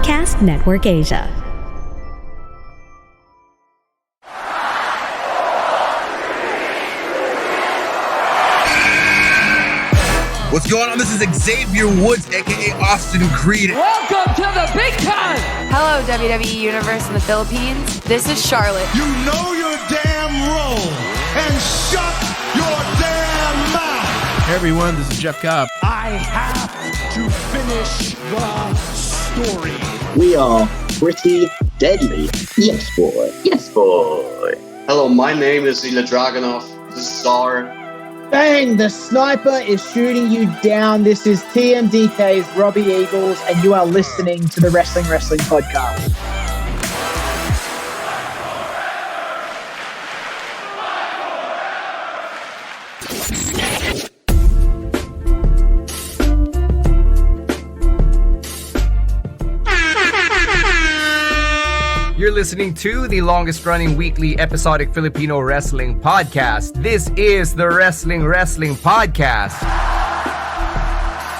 Podcast Network Asia. What's going on? This is Xavier Woods, aka Austin Creed. Welcome to the big time! Hello, WWE Universe in the Philippines. This is Charlotte. You know your damn role and shut your damn mouth. Hey everyone, this is Jeff Cobb. I have to finish the story. We are pretty deadly. Yes, boy. Yes, boy. Hello, my name is Ilya Dragunov, the Czar. Bang! The sniper is shooting you down. This is TMDK's Robbie Eagles, and you are listening to the Wrestling Podcast. You're listening to the longest-running weekly episodic Filipino wrestling podcast. This is the Wrestling Podcast.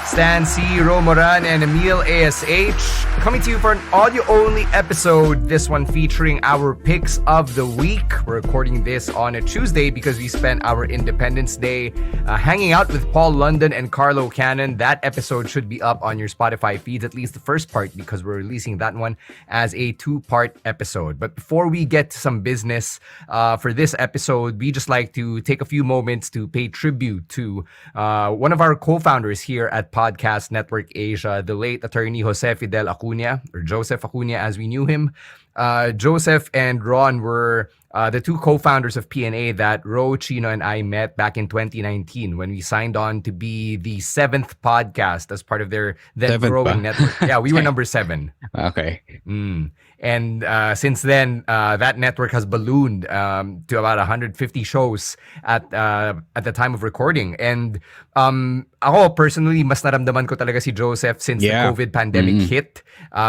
Stan C, Romoran, and Emile ASH coming to you for an audio-only episode. This one featuring our picks of the week. We're recording this on a Tuesday because we spent our Independence Day hanging out with Paul London and Carlo Cannon. That episode should be up on your Spotify feeds, at least the first part, because we're releasing that one as a two-part episode. But before we get to some business for this episode, we just like to take a few moments to pay tribute to one of our co-founders here at Podcast Network Asia, the late attorney Josef Acuña, or Josef Acuña as we knew him. Joseph and Ron were the two co-founders of PNA that Ro, Chino, and I met back in 2019 when we signed on to be the 7th podcast as part of their then growing network. Yeah, we were number 7. Okay. And since then, that network has ballooned to about 150 shows at the time of recording. And ako personally, mas naramdaman ko talaga si Joseph since the COVID pandemic hit,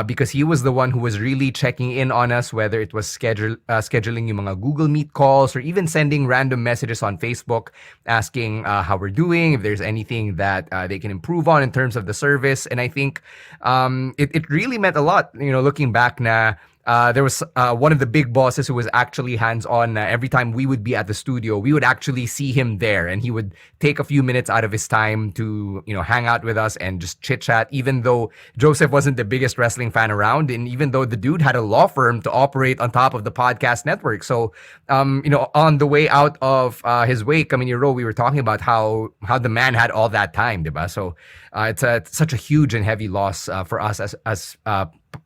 because he was the one who was really checking in on us, whether it was scheduling yung mga Google Meet calls or even sending random messages on Facebook asking how we're doing, if there's anything that they can improve on in terms of the service. And I think it really meant a lot, looking back na there was one of the big bosses who was actually hands-on. Every time we would be at the studio, we would actually see him there, and he would take a few minutes out of his time to, hang out with us and just chit-chat, even though Joseph wasn't the biggest wrestling fan around, and even though the dude had a law firm to operate on top of the podcast network. So, on the way out of his wake, we were talking about how the man had all that time, diba? So, it's such a huge and heavy loss for us as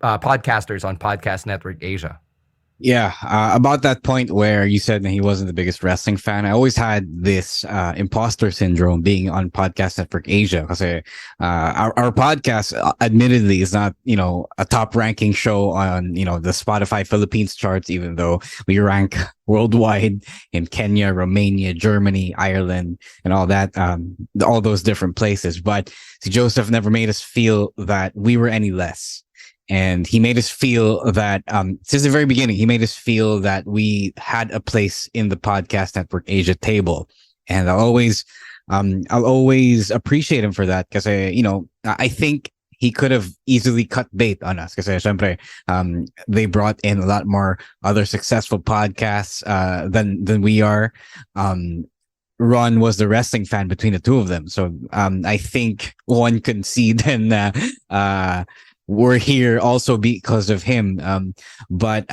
podcasters on Podcast Network Asia. Yeah, about that point where you said that he wasn't the biggest wrestling fan, I always had this imposter syndrome being on Podcast Network Asia, because our podcast admittedly is not, a top ranking show on, the Spotify Philippines charts, even though we rank worldwide in Kenya, Romania, Germany, Ireland, and all that, all those different places. But Joseph never made us feel that we were any less. And he made us feel that, since the very beginning, he made us feel that we had a place in the Podcast Network Asia table. And I'll always appreciate him for that, because I think he could have easily cut bait on us, because they brought in a lot more other successful podcasts than we are. Ron was the wrestling fan between the two of them, so I think one could see then we're here also because of him. But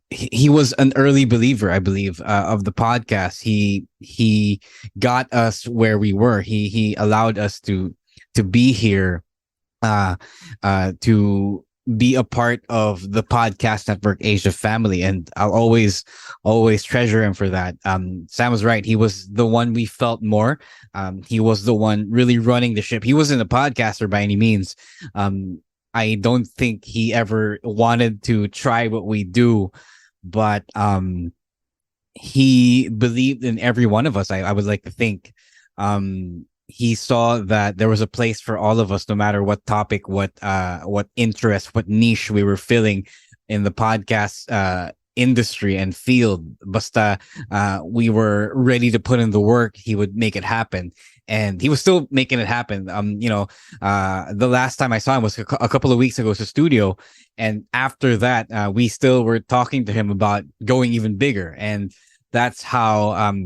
he was an early believer, I believe, of the podcast. He got us where we were. He allowed us to be here, to be a part of the Podcast Network Asia family, and I'll always treasure him for that. Sam was right. He was the one we felt more. He was the one really running the ship. He wasn't a podcaster by any means. I don't think he ever wanted to try what we do, but he believed in every one of us. I would like to think. He saw that there was a place for all of us, no matter what topic, what interest, what niche we were filling in the podcast industry and field. Basta we were ready to put in the work, he would make it happen. And he was still making it happen. The last time I saw him was a couple of weeks ago to studio, and after that, we still were talking to him about going even bigger. And that's how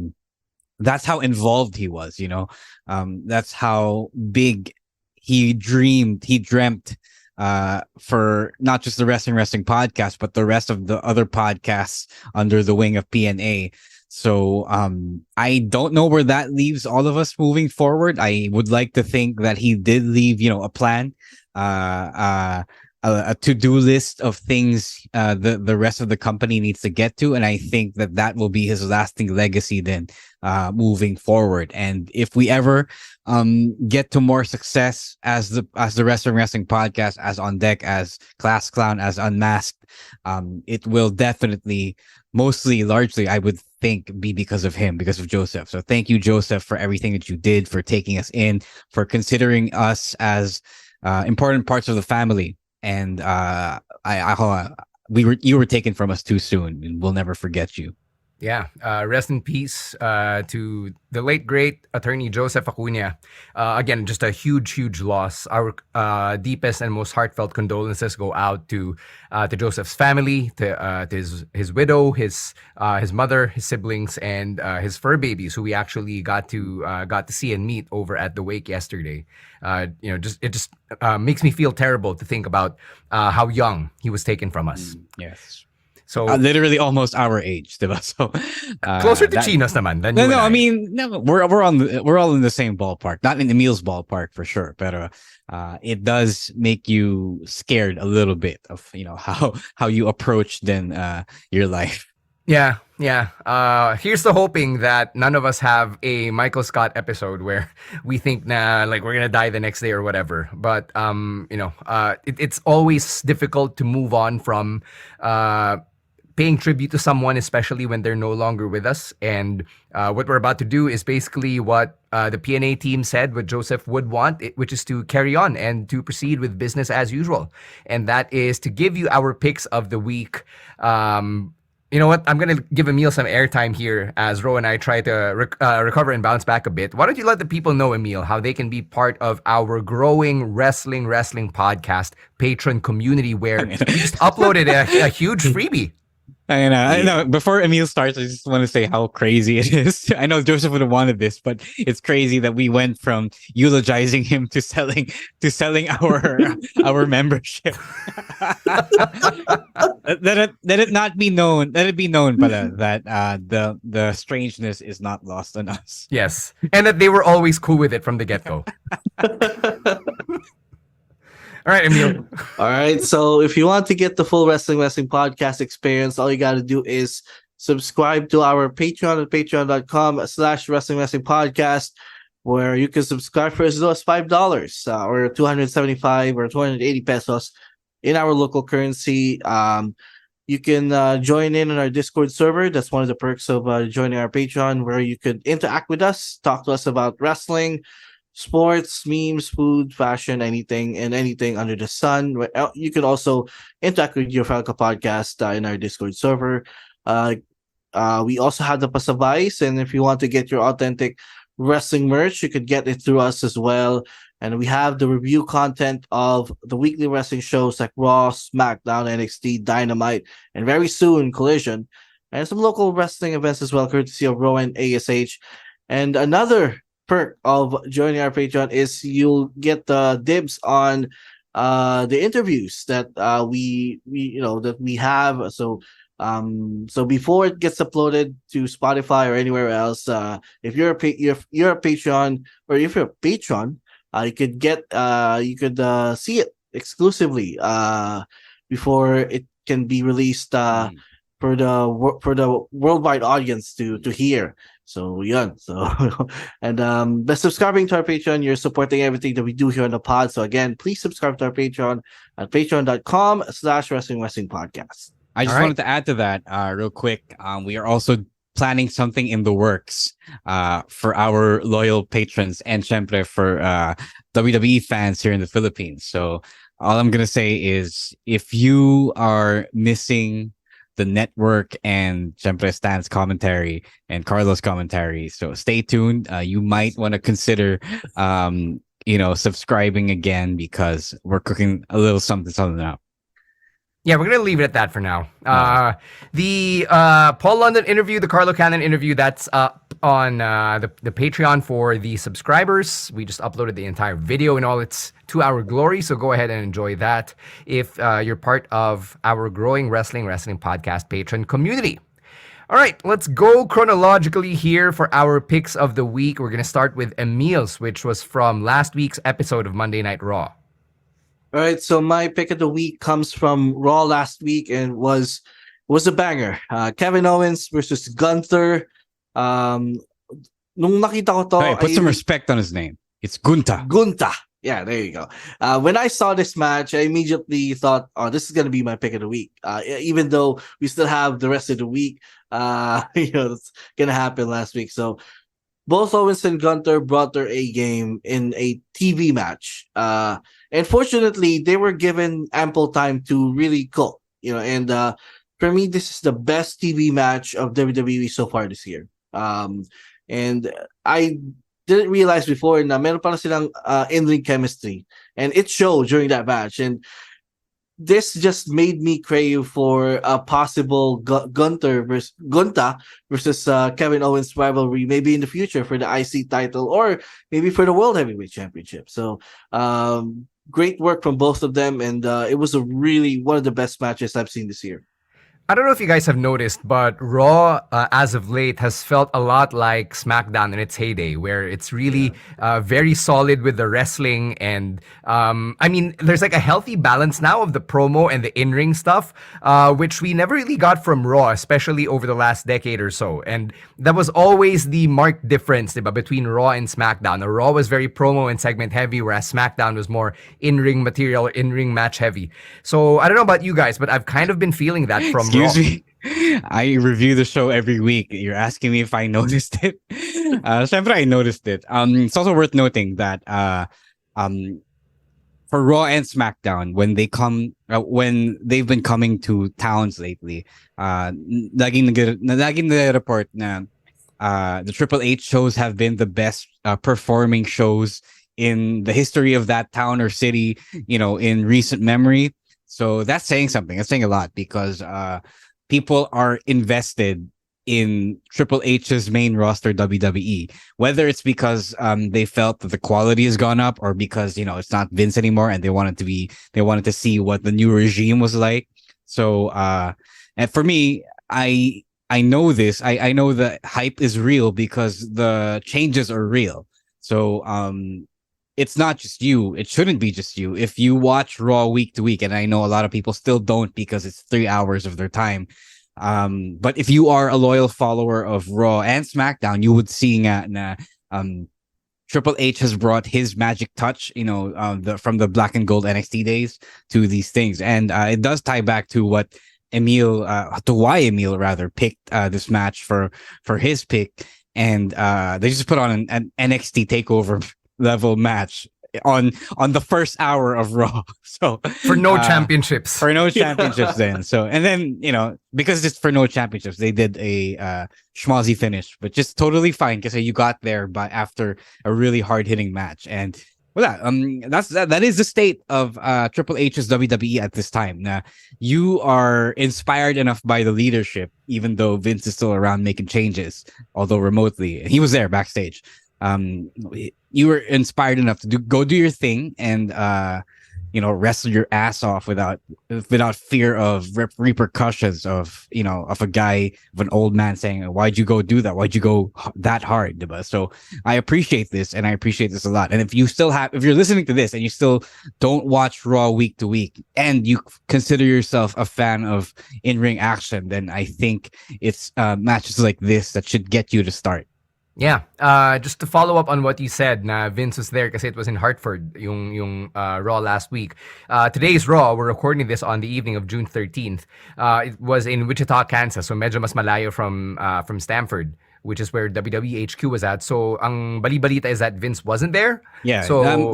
involved he was. That's how big he dreamt for not just the wrestling podcast, but the rest of the other podcasts under the wing of PNA. So I don't know where that leaves all of us moving forward. I would like to think that he did leave, a plan, a to-do list of things the rest of the company needs to get to, and I think that will be his lasting legacy then moving forward. And if we ever get to more success as the wrestling podcast, as On Deck, as Class Clown, as Unmasked, it will definitely, largely, I would think, be because of him, because of Josef. So thank you, Josef, for everything that you did, for taking us in, for considering us as important parts of the family. And you were taken from us too soon, and we'll never forget you. Yeah, rest in peace to the late, great attorney Josef Acuña. Again, just a huge loss. Our deepest and most heartfelt condolences go out to Joseph's family, to his widow, his mother, his siblings, and his fur babies, who we actually got to see and meet over at the wake yesterday. It just makes me feel terrible to think about how young he was taken from us. Yes. So literally almost our age, diba? So closer to Chino's naman than you and I. I mean, no, we're all in the same ballpark, not in Emile's ballpark for sure, but it does make you scared a little bit of how you approach then your life. Yeah. Here's the hoping that none of us have a Michael Scott episode where we think like we're gonna die the next day or whatever. But it's always difficult to move on from paying tribute to someone, especially when they're no longer with us. And what we're about to do is basically what the PNA team said, what Josef would want, which is to carry on and to proceed with business as usual. And that is to give you our picks of the week. You know what? I'm going to give Emile some airtime here as Ro and I try to recover and bounce back a bit. Why don't you let the people know, Emile, how they can be part of our growing wrestling podcast patron community, where we just uploaded a huge freebie. I know. Before Emile starts, I just want to say how crazy it is. I know Josef would have wanted this, but it's crazy that we went from eulogizing him to selling our membership. Let it not be known. Let it be known, that the strangeness is not lost on us. Yes, and that they were always cool with it from the get-go. All right, Emile. All right. So if you want to get the full wrestling podcast experience, all you got to do is subscribe to our Patreon at patreon.com/wrestling podcast, where you can subscribe for as low as $5 or 275 or 280 pesos in our local currency. You can join in on our Discord server. That's one of the perks of joining our Patreon, where you could interact with us, talk to us about wrestling, sports, memes, food, fashion, anything under the sun. You can also interact with your Falca podcast in our Discord server. We also have the Pasabais, and if you want to get your authentic wrestling merch, you could get it through us as well. And we have the review content of the weekly wrestling shows like Raw, SmackDown, NXT, Dynamite, and very soon Collision, and some local wrestling events as well, courtesy of Raw and ASH. And another perk of joining our Patreon is you'll get the dibs on the interviews that we have. So before it gets uploaded to Spotify or anywhere else, if you're a Patreon, or if you're a patron, you could see it exclusively before it can be released for the worldwide audience to hear. So and by subscribing to our Patreon, you're supporting everything that we do here on the pod. So again, please subscribe to our Patreon at patreon.com/wrestling podcast. I just wanted to add to that real quick. We are also planning something in the works for our loyal patrons, and syempre for WWE fans here in the Philippines. So all I'm gonna say is, if you are missing the network and syempre Stan's commentary and Carlos commentary. So stay tuned. You might want to consider subscribing again because we're cooking a little something up. Yeah, we're going to leave it at that for now. The Paul London interview, the Carlo Cannon interview, that's up on the Patreon for the subscribers. We just uploaded the entire video in all its 2-hour glory, so go ahead and enjoy that if you're part of our growing wrestling podcast patron community. All right, let's go chronologically here for our picks of the week. We're going to start with Emile's, which was from last week's episode of Monday Night Raw. All right, so my pick of the week comes from Raw last week and was a banger. Kevin Owens versus Gunther. Nung nakita ko to, hey, put some respect on his name. It's Gunther. Gunther. Yeah, there you go. When I saw this match, I immediately thought, "Oh, this is gonna be my pick of the week." Even though we still have the rest of the week, it's gonna happen last week. So both Owens and Gunther brought their A game in a TV match. And fortunately, they were given ample time to really cook. And for me, this is the best TV match of WWE so far this year. And I didn't realize before na meron pala silang in-ring chemistry. And it showed during that match. And this just made me crave for a possible Gunther versus Kevin Owens rivalry, maybe in the future for the IC title or maybe for the World Heavyweight Championship. So great work from both of them, and it was one of the best matches I've seen this year. I don't know if you guys have noticed, but Raw, as of late, has felt a lot like SmackDown in its heyday, where it's really very solid with the wrestling. And, there's like a healthy balance now of the promo and the in-ring stuff, which we never really got from Raw, especially over the last decade or so. And that was always the marked difference between Raw and SmackDown. Raw was very promo and segment heavy, whereas SmackDown was more in-ring material, in-ring match heavy. So I don't know about you guys, but I've kind of been feeling that from Excuse me. I review the show every week. You're asking me if I noticed it. Syempre, I noticed it. It's also worth noting that for Raw and SmackDown, when they've been coming to towns lately, laging the report na the Triple H shows have been the best performing shows in the history of that town or city, in recent memory. So that's saying something. That's saying a lot because people are invested in Triple H's main roster WWE, whether it's because they felt that the quality has gone up or because it's not Vince anymore and they wanted to see what the new regime was like. So and for me, I know this. I know the hype is real because the changes are real. So it's not just you. It shouldn't be just you. If you watch Raw week to week, and I know a lot of people still don't because it's 3 hours of their time. But if you are a loyal follower of Raw and SmackDown, you would see na Triple H has brought his magic touch, from the black and gold NXT days to these things. And it does tie back to what why Emile rather picked this match for his pick. And they just put on an NXT takeover level match on the first hour of Raw. So for no championships. For no championships then. So and then, because it's for no championships, they did a schmozzy finish, but just totally fine because you got there after a really hard-hitting match. And that is the state of Triple H's WWE at this time. Now, you are inspired enough by the leadership, even though Vince is still around making changes, although remotely. And he was there backstage. You were inspired enough to go do your thing and wrestle your ass off without fear of repercussions of a guy, of an old man saying, "Why'd you go do that? Why'd you go that hard?" Diba? So I appreciate this, and I appreciate this a lot. And if you're listening to this and you still don't watch Raw week to week, and you consider yourself a fan of in-ring action, then I think it's matches like this that should get you to start. Yeah, just to follow up on what you said, na Vince was there kasi it was in Hartford, yung Raw last week. Today's Raw, we're recording this on the evening of June 13th. It was in Wichita, Kansas, so medyo mas malayo from Stamford, which is where WWE HQ was at. So ang bali-balita is that Vince wasn't there. Yeah, so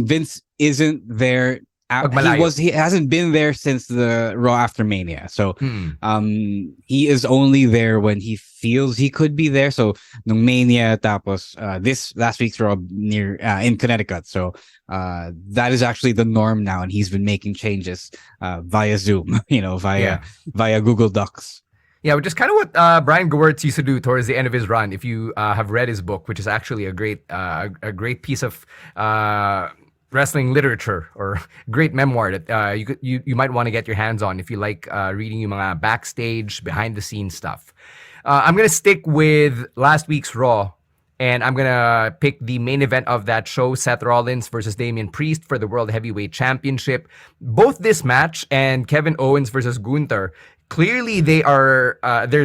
Vince isn't there he hasn't been there since the Raw after Mania. So Hmm. he is only there when he feels he could be there. So nung Mania tapos this last week's Raw near in Connecticut. So that is actually the norm now, and he's been making changes via Zoom, via Google Docs. Yeah, which is kind of what Brian Gewirtz used to do towards the end of his run. If you have read his book, which is actually a great piece of wrestling literature or great memoir that you might want to get your hands on if you like reading yung mga backstage, behind the scenes stuff. I'm gonna stick with last week's Raw, and I'm gonna pick the main event of that show: Seth Rollins versus Damian Priest for the World Heavyweight Championship. Both this match and Kevin Owens versus Gunther, clearly they're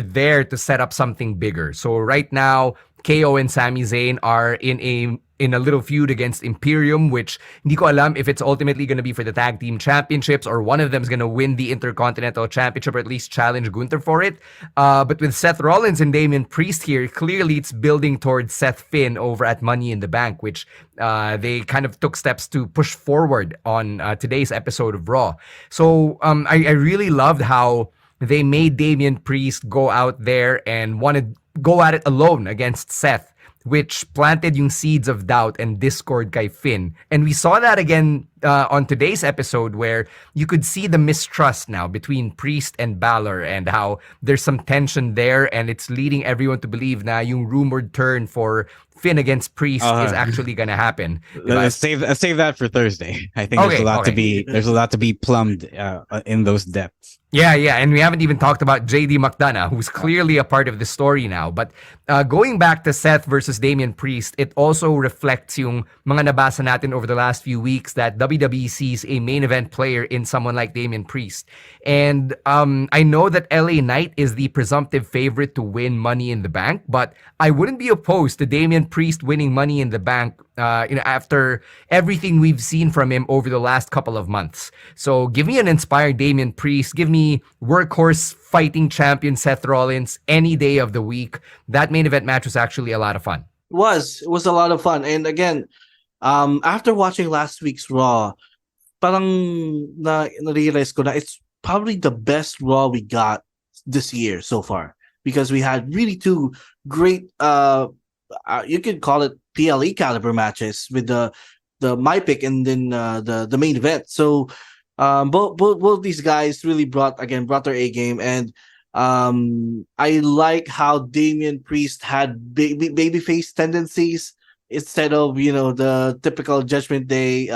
there to set up something bigger. So right now, KO and Sami Zayn are in a little feud against Imperium, which hindi ko alam if it's ultimately going to be for the tag team championships or one of them is going to win the Intercontinental Championship or at least challenge Gunther for it. But with Seth Rollins and Damian Priest here, clearly it's building towards Seth Finn over at Money in the Bank, which they kind of took steps to push forward on today's episode of Raw. So I really loved how they made Damian Priest go out there and want to go at it alone against Seth, which planted yung seeds of doubt and discord kay Finn. And we saw that again on today's episode, where you could see the mistrust now between Priest and Balor and how there's some tension there, and it's leading everyone to believe na yung rumored turn for Finn against Priest is actually gonna happen. Let's save that for Thursday. I think there's a lot to be plumbed in those depths. Yeah, and we haven't even talked about JD McDonough, who's clearly a part of the story now. But going back to Seth versus Damian Priest, it also reflects yung mga nabasa natin over the last few weeks that WWE sees a main event player in someone like Damian Priest. And I know that LA Knight is the presumptive favorite to win Money in the Bank, but I wouldn't be opposed to Damian Priest winning Money in the Bank after everything we've seen from him over the last couple of months. So give me an inspired Damian Priest. Give me workhorse fighting champion Seth Rollins any day of the week. That main event match was actually a lot of fun. It was a lot of fun. And again, after watching last week's Raw, parang na-realize ko na it's probably the best Raw we got this year so far, because we had really two great you could call it PLE caliber matches with the my pick and then the main event. So both these guys really brought their A game, and I like how Damian Priest had babyface tendencies instead of the typical Judgment Day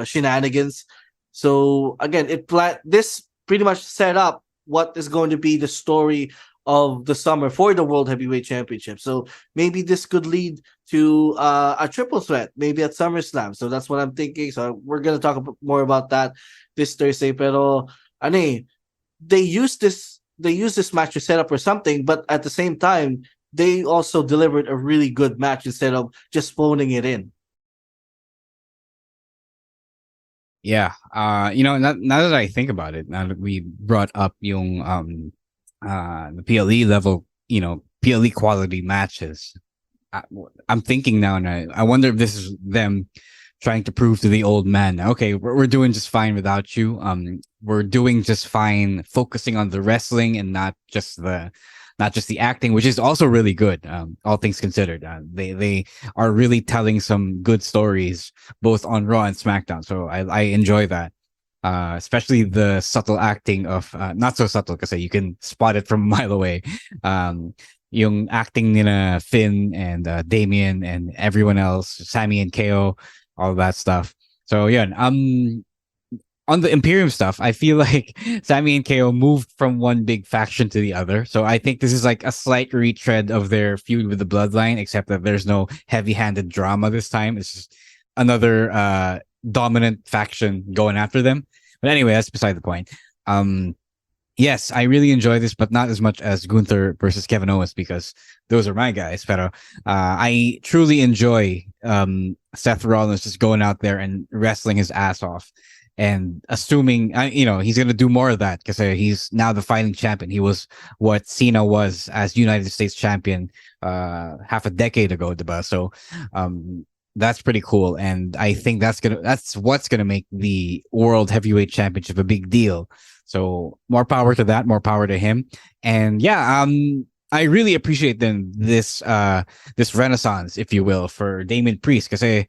shenanigans. So again, this pretty much set up what is going to be the story of the summer for the World Heavyweight Championship. So maybe this could lead to a triple threat, maybe at SummerSlam. So that's what I'm thinking. So we're gonna talk more about that this Thursday. Pero they use this match to set up for something, but at the same time, they also delivered a really good match instead of just phoning it in. Yeah. Now that I think about it, now that we brought up yung the PLE level, PLE quality matches, I'm thinking now, and I wonder if this is them trying to prove to the old man, okay, we're doing just fine without you. We're doing just fine focusing on the wrestling and not just the acting, which is also really good. All things considered, they are really telling some good stories both on Raw and SmackDown. So I enjoy that. Especially the subtle acting of not so subtle because you can spot it from a mile away. Yung acting nila Finn and Damian and everyone else, Sami and KO, all that stuff. So yeah, on the Imperium stuff, I feel like Sami and KO moved from one big faction to the other. So I think this is like a slight retread of their feud with the Bloodline, except that there's no heavy-handed drama this time. It's just another dominant faction going after them. But anyway, that's beside the point. Yes, I really enjoy this, but not as much as Gunther versus Kevin Owens, because those are my guys. Pero I truly enjoy Seth Rollins just going out there and wrestling his ass off, and assuming he's gonna do more of that because he's now the fighting champion. He was what Cena was as United States champion half a decade ago, diba? So that's pretty cool, and I think that's what's gonna make the World Heavyweight Championship a big deal. So more power to that, more power to him, and yeah, I really appreciate this renaissance, if you will, for Damian Priest, because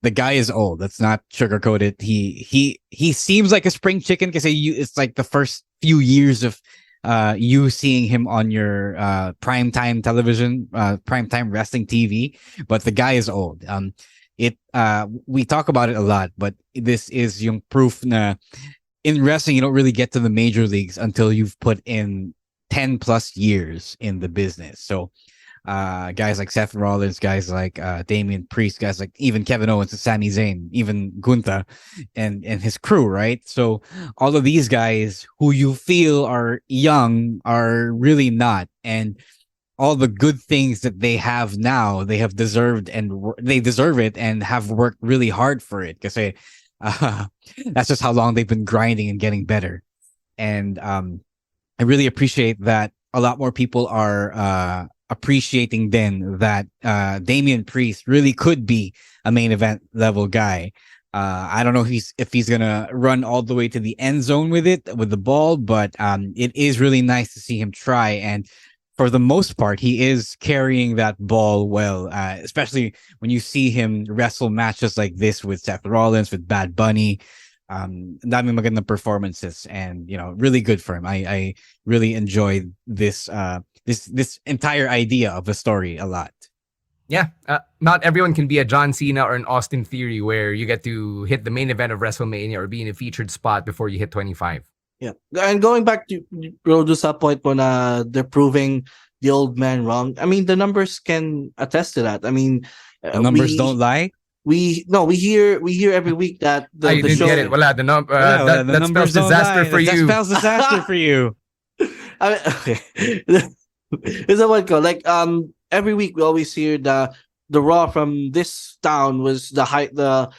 the guy is old. Let's not sugarcoat it. He seems like a spring chicken because it's like the first few years of you seeing him on your primetime television, primetime wrestling TV, but the guy is old. We talk about it a lot, but this is yung proof na in wrestling you don't really get to the major leagues until you've put in 10 plus years in the business. So guys like Seth Rollins, guys like Damian Priest, guys like even Kevin Owens and Sami Zayn, even Gunther and his crew, right? So all of these guys who you feel are young are really not, and all the good things that they have now, they have deserved, and they deserve it and have worked really hard for it, because that's just how long they've been grinding and getting better. And I really appreciate that a lot more people are appreciating then that Damian Priest really could be a main event level guy. I don't know if he's gonna run all the way to the end zone with the ball, but it is really nice to see him try. And for the most part, he is carrying that ball well, especially when you see him wrestle matches like this with Seth Rollins, with Bad Bunny. Dami magandang performances, and really good for him. I really enjoy this entire idea of the story a lot. Yeah, not everyone can be a John Cena or an Austin Theory where you get to hit the main event of WrestleMania or be in a featured spot before you hit 25. Yeah, and going back to Rodo's point when they're proving the old man wrong. I mean, the numbers can attest to that. I mean, the numbers don't lie. We hear every week that the you didn't show, get it. Well, the that spells disaster for you. That spells disaster for you. I mean, okay. Is that what go? Like every week we always hear the Raw from this town was the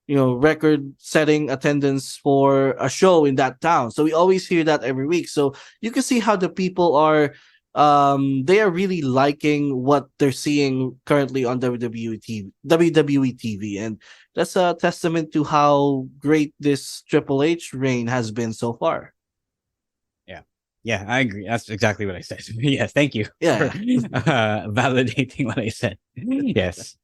record setting attendance for a show in that town. So we always hear that every week. So you can see how the people are they are really liking what they're seeing currently on WWE TV, and that's a testament to how great this Triple H reign has been so far. Yeah, I agree. That's exactly what I said. Yes, thank you Yeah. for validating what I said. Yes.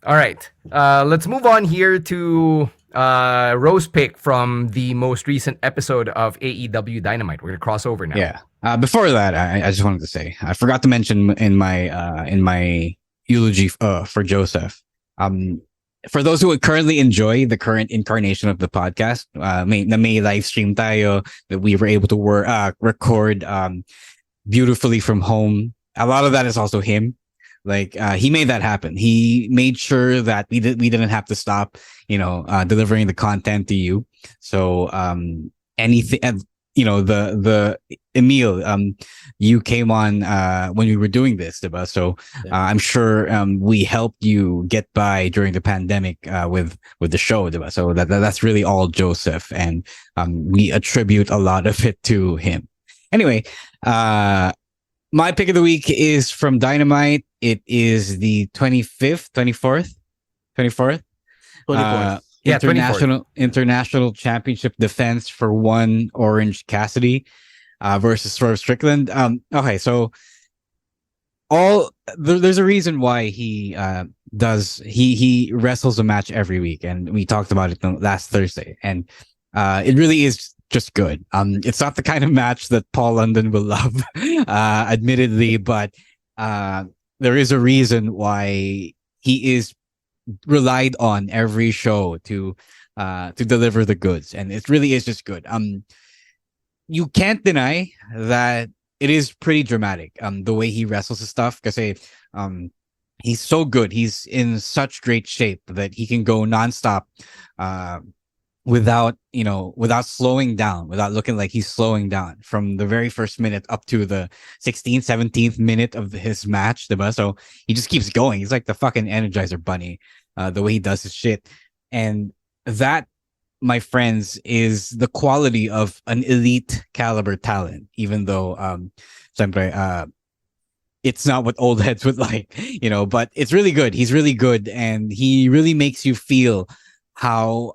All right. Let's move on here to Rose pick from the most recent episode of AEW Dynamite. We're gonna cross over now. Yeah. Before that, I just wanted to say I forgot to mention in my eulogy for Joseph. For those who would currently enjoy the current incarnation of the podcast, may live stream tayo, that we were able to record beautifully from home. A lot of that is also him. Like he made that happen. He made sure that we didn't have to stop, delivering the content to you. So anything, the Emile, you came on when we were doing this, diba? So I'm sure we helped you get by during the pandemic with the show, diba? So that's really all Joseph, and we attribute a lot of it to him. Anyway, my pick of the week is from Dynamite. It is the 24th. Yeah, International Championship defense for one Orange Cassidy versus Swerve Strickland. Okay, so there's a reason why he wrestles a match every week, and we talked about it last Thursday, and it really is just good. It's not the kind of match that Paul London will love, admittedly, but there is a reason why he is relied on every show to deliver the goods, and it really is just good. You can't deny that it is pretty dramatic, the way he wrestles his stuff, because he's so good. He's in such great shape that he can go nonstop without slowing down, without looking like he's slowing down from the very first minute up to the 16th, 17th minute of his match. So he just keeps going. He's like the fucking Energizer Bunny, the way he does his shit. And that, my friends, is the quality of an elite caliber talent, even though it's not what old heads would like, but it's really good. He's really good, and he really makes you feel how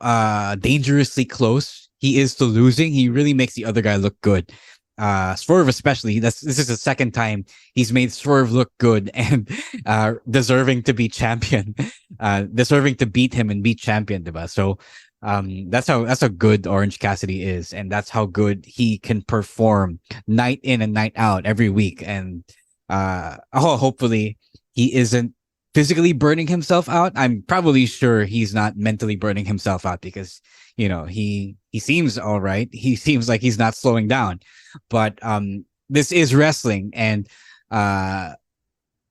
dangerously close he is to losing. He really makes the other guy look good. Swerve especially. This is the second time he's made Swerve look good and deserving to be champion, deserving to beat him and beat champion, diba? So that's how good Orange Cassidy is, and that's how good he can perform night in and night out every week. And hopefully he isn't physically burning himself out. I'm probably sure he's not mentally burning himself out, because he seems all right. He seems like he's not slowing down. But this is wrestling, and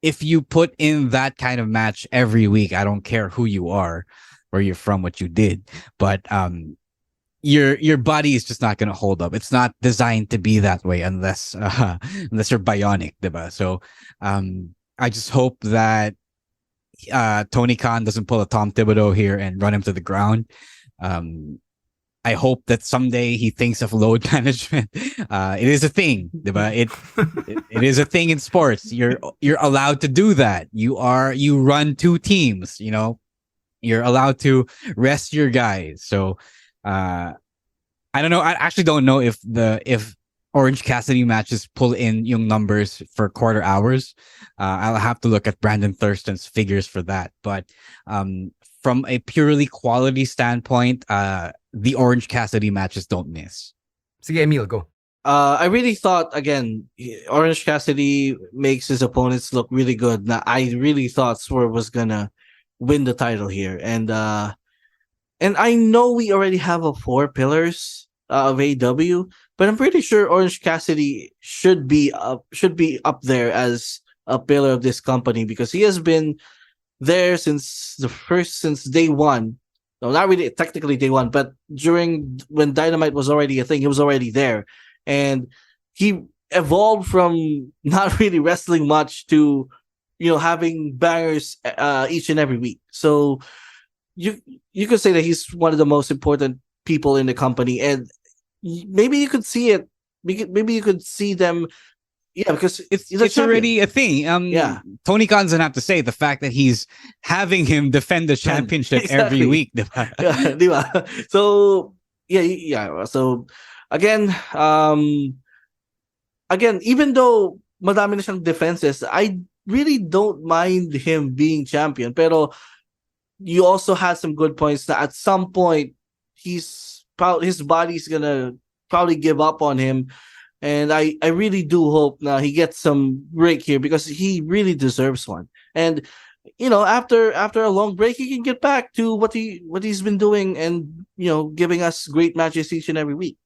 if you put in that kind of match every week, I don't care who you are, where you're from, what you did, but your body is just not going to hold up. It's not designed to be that way unless you're bionic, diba? So I just hope that Tony Khan doesn't pull a Tom Thibodeau here and run him to the ground. I hope that someday he thinks of load management. It is a thing, diba? It is a thing in sports. You're allowed to do that. You run two teams. You're allowed to rest your guys. So I don't know. I actually don't know if Orange Cassidy matches pull in yung numbers for quarter hours. I'll have to look at Brandon Thurston's figures for that. But from a purely quality standpoint, the Orange Cassidy matches don't miss. Sige, Emile, go. I really thought, again, Orange Cassidy makes his opponents look really good. Now, I really thought Swerve was gonna win the title here, and I know we already have a 4 pillars of AEW, but I'm pretty sure Orange Cassidy should be up there as a pillar of this company, because he has been there since day one. No, not really technically day one, but when Dynamite was already a thing, he was already there, and he evolved from not really wrestling much to having bangers each and every week. So you could say that he's one of the most important people in the company, and maybe you could see it. Maybe you could see them. Yeah, because it's already a thing. Tony Khan doesn't have to say the fact that he's having him defend the championship every week. Diba? So yeah. So again, even though madami na siyang defenses, I really don't mind him being champion. Pero you also had some good points that at some point his body's gonna probably give up on him. And I really do hope now he gets some break here, because he really deserves one. And after a long break, he can get back to what he's been doing, and giving us great matches each and every week.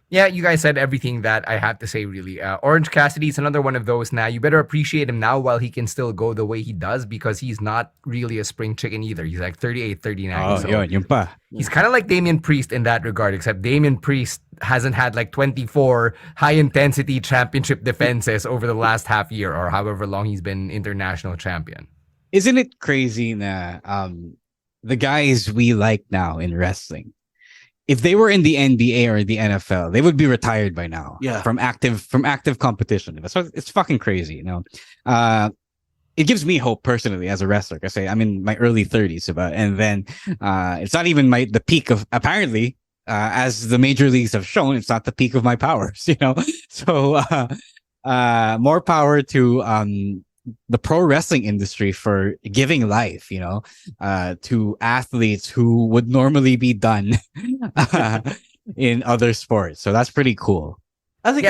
Yeah, you guys said everything that I have to say, really. Orange Cassidy is another one of those now. You better appreciate him now while he can still go the way he does, because he's not really a spring chicken either. He's like 38, 39. Oh, so yun pa. He's kind of like Damian Priest in that regard, except Damian Priest hasn't had like 24 high-intensity championship defenses over the last half year, or however long he's been international champion. Isn't it crazy na the guys we like now in wrestling, if they were in the NBA or the NFL, they would be retired by now. Yeah. From active competition. So it's fucking crazy, It gives me hope personally as a wrestler. I say I'm in my early 30s, and then it's not even the peak of, apparently, as the major leagues have shown, it's not the peak of my powers, So more power to the pro wrestling industry for giving life, to athletes who would normally be done in other sports. So that's pretty cool. I think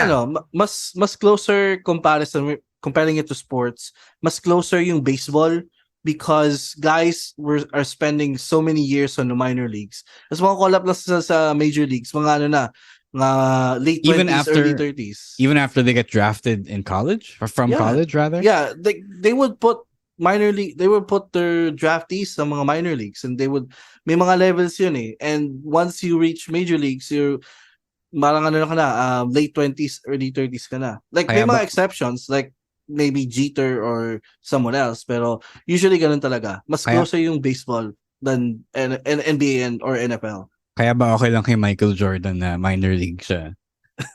mas closer comparing it to sports, mas closer yung baseball, because guys are spending so many years on the minor leagues. As mga call up sa major leagues, mga late 20s, early 30s. Even after they get drafted in college, or from college rather. Yeah, they would put their draftees sa mga minor leagues, and may mga levels yun eh. And once you reach major leagues, you're parang late 20s, early 30s ka na. Like may mga exceptions, like maybe Jeter or someone else, pero usually ganun talaga. Mas closer yung baseball than NBA or NFL. Kaya ba okay lang kay Michael Jordan na minor league siya?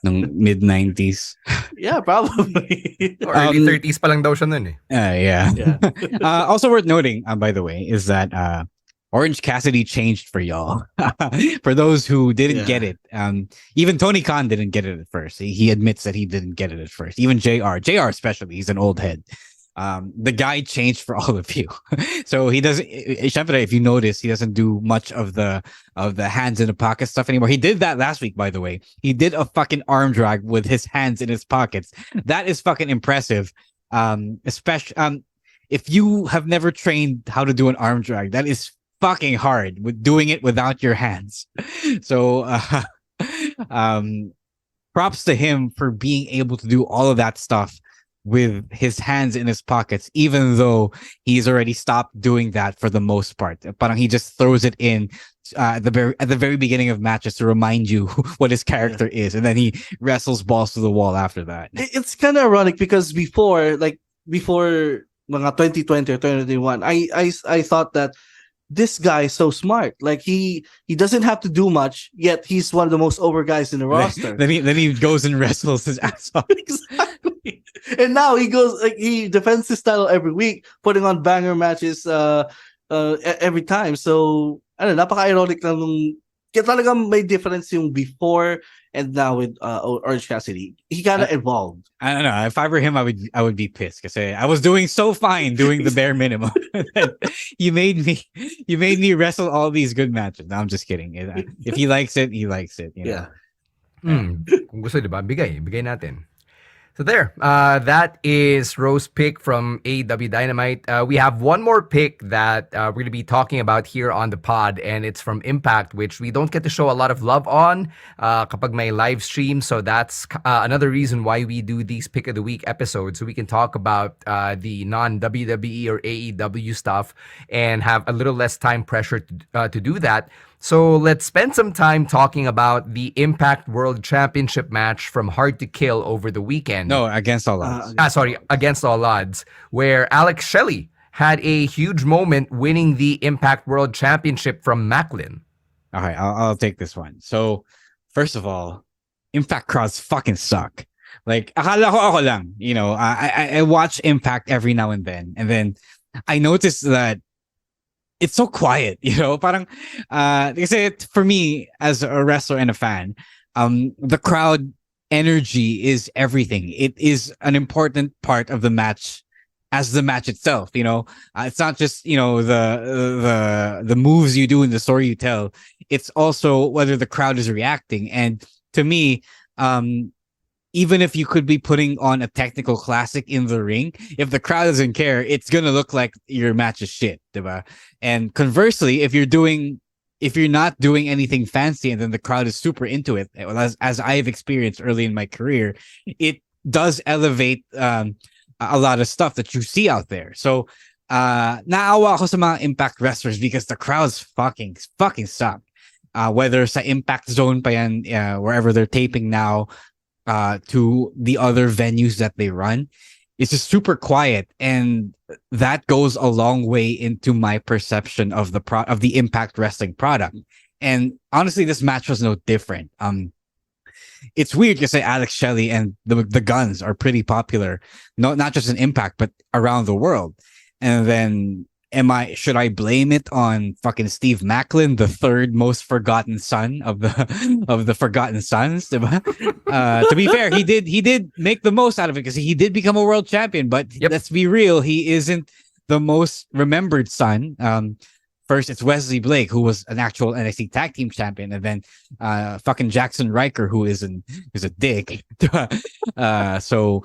Nung mid-90s. Yeah, probably. Or early 30s pa lang daw siya nun eh. Yeah. Yeah. Also worth noting, by the way, is that Orange Cassidy changed for y'all. For those who didn't get it, even Tony Khan didn't get it at first. He admits that he didn't get it at first. Even JR especially, he's an old head. The guy changed for all of you. So he doesn't. If you notice, he doesn't do much of the hands in the pocket stuff anymore. He did that last week, by the way. He did a fucking arm drag with his hands in his pockets. That is fucking impressive. Especially if you have never trained how to do an arm drag, that is fucking hard with doing it without your hands. So props to him for being able to do all of that stuff with his hands in his pockets, even though he's already stopped doing that for the most part. Parang he just throws it in at the very beginning of matches to remind you what his character is, and then he wrestles balls to the wall after that. It's kind of ironic because before mga 2020 or 2021, I thought that this guy is so smart. Like he doesn't have to do much, yet he's one of the most over guys in the roster. Then he goes and wrestles his ass off. Exactly. And now he goes he defends his title every week, putting on banger matches every time. So napaka-ironic lang nung kaya talagang may difference yung before and now with Orange Cassidy. He kind of evolved. I don't know. If I were him, I would be pissed because I was doing so fine doing the bare minimum. you made me wrestle all these good matches. No, I'm just kidding. If he likes it, he likes it. You know? Kung gusto, diba? Bigay natin. So there, that is Rose pick from AEW Dynamite. We have one more pick that we're going to be talking about here on the pod, and it's from Impact, which we don't get to show a lot of love on kapag may live stream. So that's another reason why we do these Pick of the Week episodes, so we can talk about the non-WWE or AEW stuff and have a little less time pressure to do that. So let's spend some time talking about the Impact World Championship match from Hard to Kill over the weekend. No, Against All Odds. Against All Odds, where Alex Shelley had a huge moment winning the Impact World Championship from Maclin. Okay, I'll take this one. So, first of all, Impact crowds fucking suck. Like, akala ko ako lang. You know, I watch Impact every now and then I noticed that it's so quiet, you know. Parang, for me as a wrestler and a fan, the crowd energy is everything. It is an important part of the match, as the match itself. You know, it's not just the moves you do and the story you tell. It's also whether the crowd is reacting. And to me, even if you could be putting on a technical classic in the ring, if the crowd doesn't care, it's gonna look like your match is shit, diba? And conversely, if you're not doing anything fancy and then the crowd is super into it, as I've experienced early in my career, it does elevate a lot of stuff that you see out there. So naawa ako sa mga Impact wrestlers because the crowds fucking suck. Whether sa Impact Zone pa yan, wherever they're taping now, to the other venues that they run, it's just super quiet, and that goes a long way into my perception of the Impact Wrestling product. And honestly, this match was no different. It's weird to say Alex Shelley and the Guns are pretty popular, not just in Impact but around the world. And then should I blame it on fucking Steve Maclin, the third most forgotten son of the Forgotten Sons? To be fair, he did make the most out of it because he did become a world champion. But let's be real, he isn't the most remembered son. First, it's Wesley Blake, who was an actual NXT Tag Team Champion, and then fucking Jackson Riker, who is a dick. So.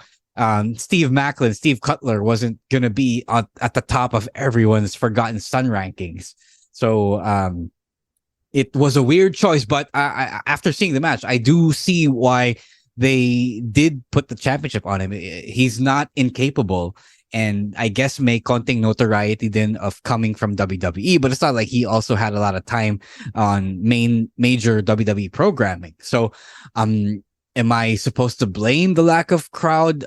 Steve Cutler wasn't gonna be at the top of everyone's Forgotten Son rankings, so it was a weird choice. But after seeing the match, I do see why they did put the championship on him. He's not incapable, and I guess may konting notoriety then of coming from WWE, but it's not like he also had a lot of time on major WWE programming. So am I supposed to blame the lack of crowd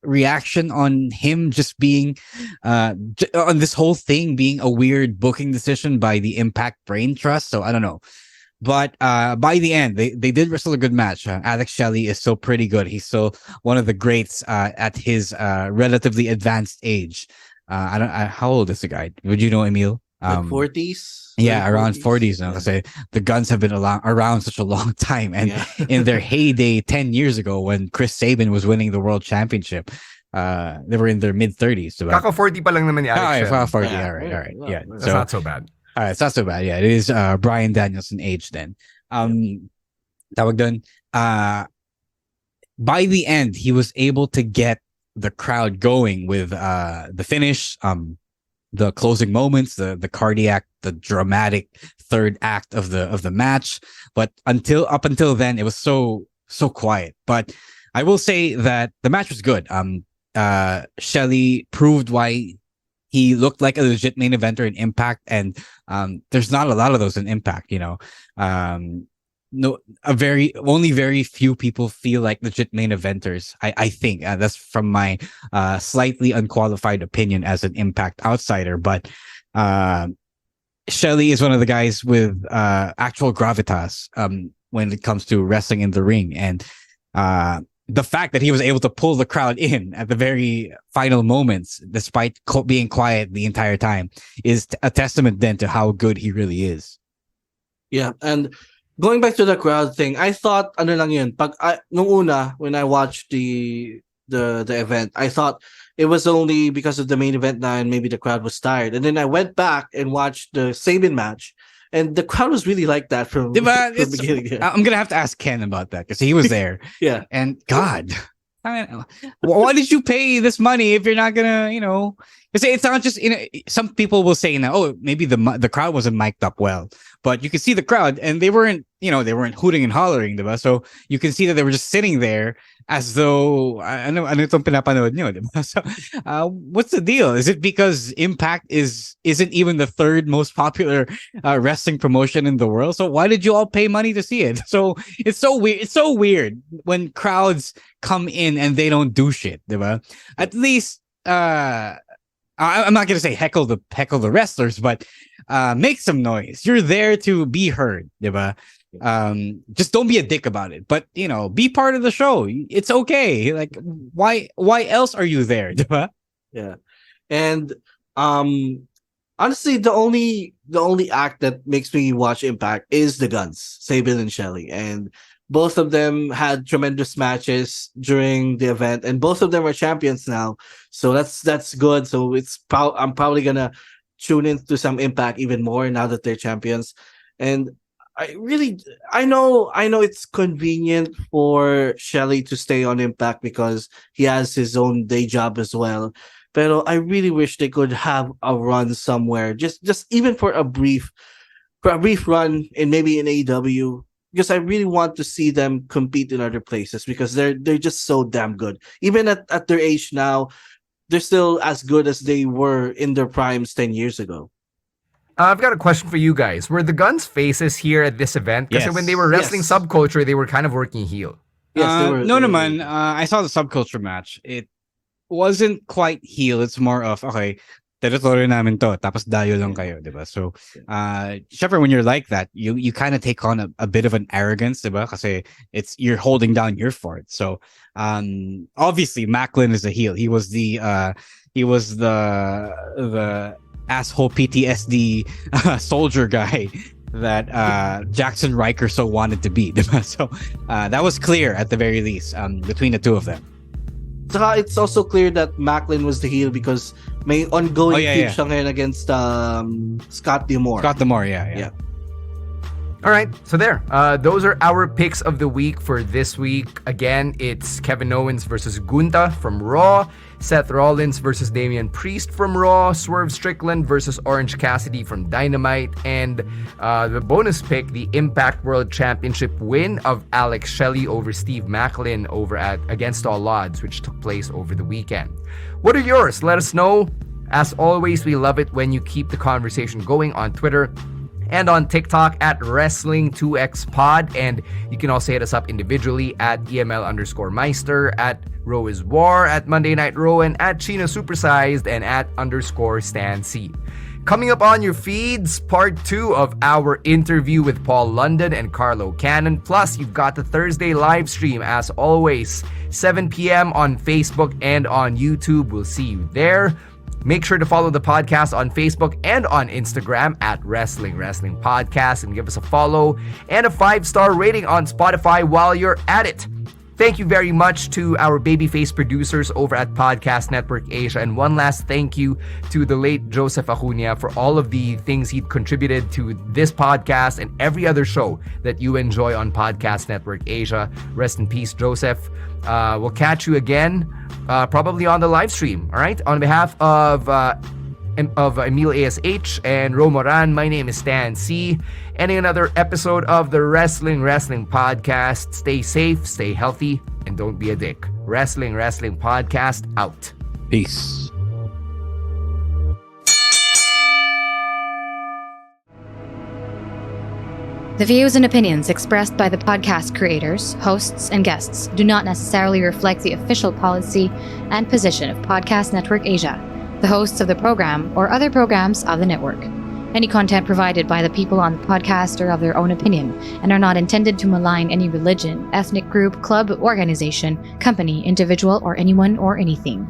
reaction on him just being on this whole thing being a weird booking decision by the Impact Brain Trust? So I don't know. But by the end, they did wrestle a good match. Alex Shelley is still pretty good. He's still one of the greats at his relatively advanced age. How old is the guy? Would you know, Emile? Like 40s? Yeah, around 40s now. Say the Guns have been around such a long time, and in their heyday 10 years ago, when Chris Sabin was winning the world championship, they were in their mid 30s. So Kaka 40 pa lang naman ni Alex Shelley. 40. All right. Yeah, that's not so bad. All right, it's not so bad. Yeah, it is Brian Danielson age then. Tawag dun, by the end, he was able to get the crowd going with the finish, the closing moments, the cardiac, the dramatic third act of the match. But up until then, it was so quiet. But I will say that the match was good. Shelley proved why he looked like a legit main eventer in Impact, and there's not a lot of those in Impact, you know. Only very few people feel like legit main eventers. I think that's from my slightly unqualified opinion as an Impact outsider, but Shelley is one of the guys with actual gravitas when it comes to wrestling in the ring, and the fact that he was able to pull the crowd in at the very final moments, despite being quiet the entire time, is a testament then to how good he really is. Yeah, and going back to the crowd thing, I thought ano lang yun. Nung una, when I watched the event, I thought it was only because of the main event na and maybe the crowd was tired. And then I went back and watched the Sabin match, and the crowd was really like that from the beginning. Yeah. I'm gonna have to ask Ken about that because he was there. Yeah, and God, I mean, why did you pay this money if you're not gonna, you know? It's not just, you know, some people will say now, oh, maybe the crowd wasn't mic'd up well, but you can see the crowd and they weren't hooting and hollering, diba? So you can see that they were just sitting there as though ano itong pinapanood nyo, diba? So what's the deal? Is it because Impact isn't even the third most popular wrestling promotion in the world? So why did you all pay money to see it? So it's so weird. It's so weird when crowds come in and they don't do shit, diba? At least I'm not gonna say heckle the wrestlers, but make some noise. You're there to be heard, diba? Just don't be a dick about it, but you know, be part of the show. It's okay. Like, why else are you there, diba? Yeah, and honestly, the only act that makes me watch Impact is the Guns, Sabin and Shelley, and both of them had tremendous matches during the event, and both of them are champions now. So that's good. So I'm probably gonna tune into some Impact even more now that they're champions. And I know it's convenient for Shelley to stay on Impact because he has his own day job as well. But I really wish they could have a run somewhere, just even for a brief run in maybe in AEW. Because I really want to see them compete in other places because they're just so damn good. Even at their age now, they're still as good as they were in their primes 10 years ago. I've got a question for you guys. Were the Guns faces here at this event? Because when they were wrestling Subculture, they were kind of working heel. Yes, they were. No, man. I saw the Subculture match. It wasn't quite heel. It's more of, okay, territory namin to, tapos dayo lang kayo, diba? So, syempre when you're like that, you kind of take on a bit of an arrogance, diba? Kasi you're holding down your fort. So, obviously Maclin is a heel. He was the asshole PTSD soldier guy that Jackson Riker so wanted to be, diba? So, that was clear at the very least between the two of them. It's also clear that Maclin was the heel because may ongoing feud siya ngayon against Scott D'Amore. Yeah. All right, so there. Those are our picks of the week for this week. Again, it's Kevin Owens versus Gunther from Raw, Seth Rollins versus Damian Priest from Raw, Swerve Strickland versus Orange Cassidy from Dynamite, and the bonus pick, the Impact World Championship win of Alex Shelley over Steve Maclin over at Against All Odds, which took place over the weekend. What are yours? Let us know. As always, we love it when you keep the conversation going on Twitter and on TikTok at Wrestling2XPod. And you can also hit us up individually at EML_Meister, at Row is War, at Monday Night Row, and at Chino Supersized, and at _Stan C. Coming up on your feeds, part 2 of our interview with Paul London and Carlo Cannon. Plus, you've got the Thursday live stream, as always, 7 p.m. on Facebook and on YouTube. We'll see you there. Make sure to follow the podcast on Facebook and on Instagram at Wrestling Podcast, and give us a follow and a 5-star rating on Spotify while you're at it. Thank you very much to our babyface producers over at Podcast Network Asia. And one last thank you to the late Josef Acuña for all of the things he'd contributed to this podcast and every other show that you enjoy on Podcast Network Asia. Rest in peace, Joseph. We'll catch you again, probably on the live stream. All right. On behalf of Emile ASH and Ro Moran, my name is Stan C. Ending another episode of the Wrestling Podcast. Stay safe, stay healthy, and don't be a dick. Wrestling Podcast out. Peace. The views and opinions expressed by the podcast creators, hosts, and guests do not necessarily reflect the official policy and position of Podcast Network Asia, the hosts of the program, or other programs of the network. Any content provided by the people on the podcast are of their own opinion and are not intended to malign any religion, ethnic group, club, organization, company, individual, or anyone or anything.